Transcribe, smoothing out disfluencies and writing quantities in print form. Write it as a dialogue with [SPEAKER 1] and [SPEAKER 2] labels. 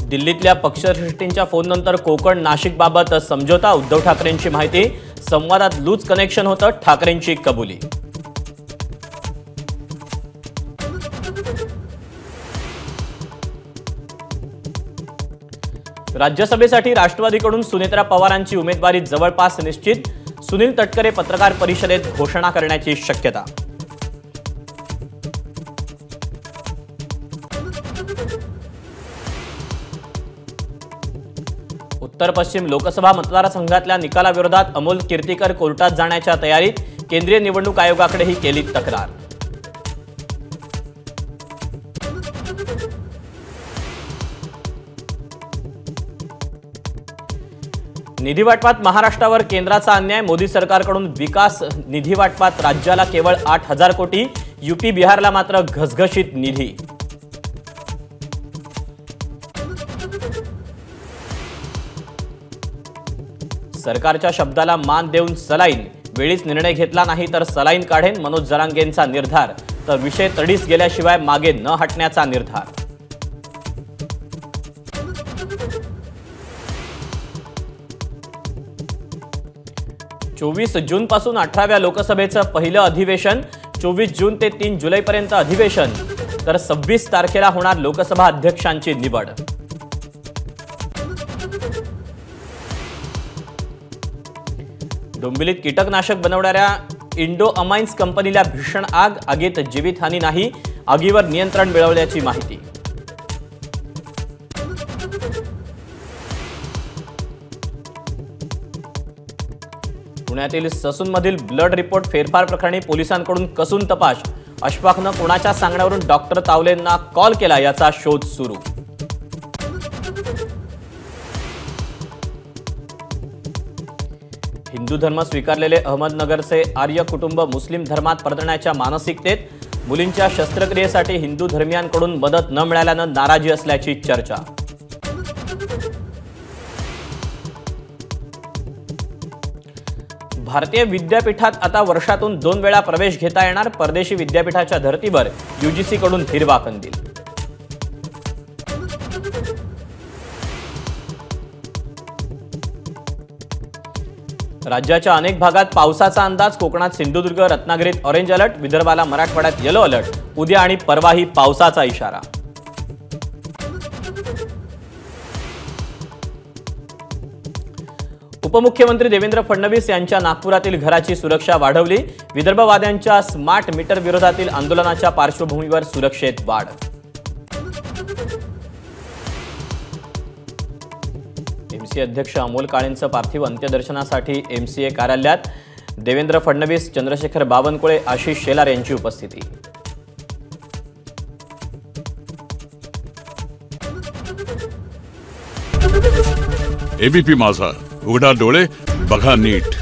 [SPEAKER 1] दिल्लीतल्या पक्षश्रेष्ठींच्या फोननंतर कोकण नाशिक बाबत समझोता, उद्धव ठाकरेंची माहिती, संवादात लूज कनेक्शन होतं, ठाकरेंची कबुली। राज्यसभेसाठी राष्ट्रवादीकडून सुनेत्रा पवारांची उमेदवारी जवळपास निश्चित, सुनील तटकरे पत्रकार परिषदेत घोषणा करण्याची शक्यता। उत्तर पश्चिम लोकसभा मतदारसंघातल्या निकालाविरोधात अमोल कीर्तीकर कोर्टात जाण्याच्या तयारीत, केंद्रीय निवडणूक आयोगाकडेही केली तक्रार। निधी वाटपात महाराष्ट्रावर केंद्राचा अन्याय, मोदी सरकारकडून विकास निधी वाटपात राज्याला केवळ 8,000 कोटी, यूपी बिहारला मात्र घसघशीत निधी। सरकारच्या शब्दाला मान देऊन सलाईन, वेळीच निर्णय घेतला नाही तर सलाईन काढेन, मनोज जरांगेंचा निर्धार, तर विषय तडीस गेल्याशिवाय मागे न हटण्याचा निर्धार। 24 जून पासून 18व्या लोकसभेचं पहिलं अधिवेशन, 24 जून ते 3 जुलैपर्यंत अधिवेशन, तर 26 तारखेला होणार लोकसभा अध्यक्षांची निवड। डोंबिवलीत कीटकनाशक बनवणाऱ्या इंडो अमाइन्स कंपनीला भीषण आग, आगीत जीवितहानी नाही, आगीवर नियंत्रण मिळवल्याची माहिती। पुण्यातील ससूनमधील ब्लड रिपोर्ट फेरफार प्रकरणी पोलिसांकडून कसून तपास, अशफाकनं कोणाच्या सांगण्यावरून डॉक्टर तावलेंना कॉल केला याचा शोध सुरू। हिंदू धर्म स्वीकारलेले अहमदनगरचे आर्य कुटुंब मुस्लिम धर्मात परतण्याच्या मानसिकतेत, मुलींच्या शस्त्रक्रियेसाठी हिंदू धर्मियांकडून मदत न मिळाल्यानं नाराजी असल्याची चर्चा। भारतीय विद्यापीठात आता वर्षातून 2 वेळा प्रवेश घेता येणार, परदेशी विद्यापीठाच्या धर्तीवर यूजीसी कडून हिरवा कंदील। राज्याच्या अनेक भागात पावसाचा अंदाज, कोकणात सिंधुदुर्ग रत्नागिरीत ऑरेंज अलर्ट, विदर्भाला मराठवाड्यात येलो अलर्ट, उद्या आणि परवाही पावसाचा इशारा। उपमुख्यमंत्री देवेंद्र फडणवीस यांच्या नागपुरातील घराची सुरक्षा वाढवली, विदर्भवाद्यांच्या स्मार्ट मीटर विरोधातील आंदोलनाच्या पार्श्वभूमीवर सुरक्षेत वाढ। एमसीए अध्यक्ष अमोल काळेंचं पार्थिव अंत्यदर्शनासाठी एमसीए कार्यालयात, देवेंद्र फडणवीस, चंद्रशेखर बावनकुळे, आशिष शेलार यांची उपस्थिती।
[SPEAKER 2] एबीपी माझा, उघडा डोळे बघा नीट।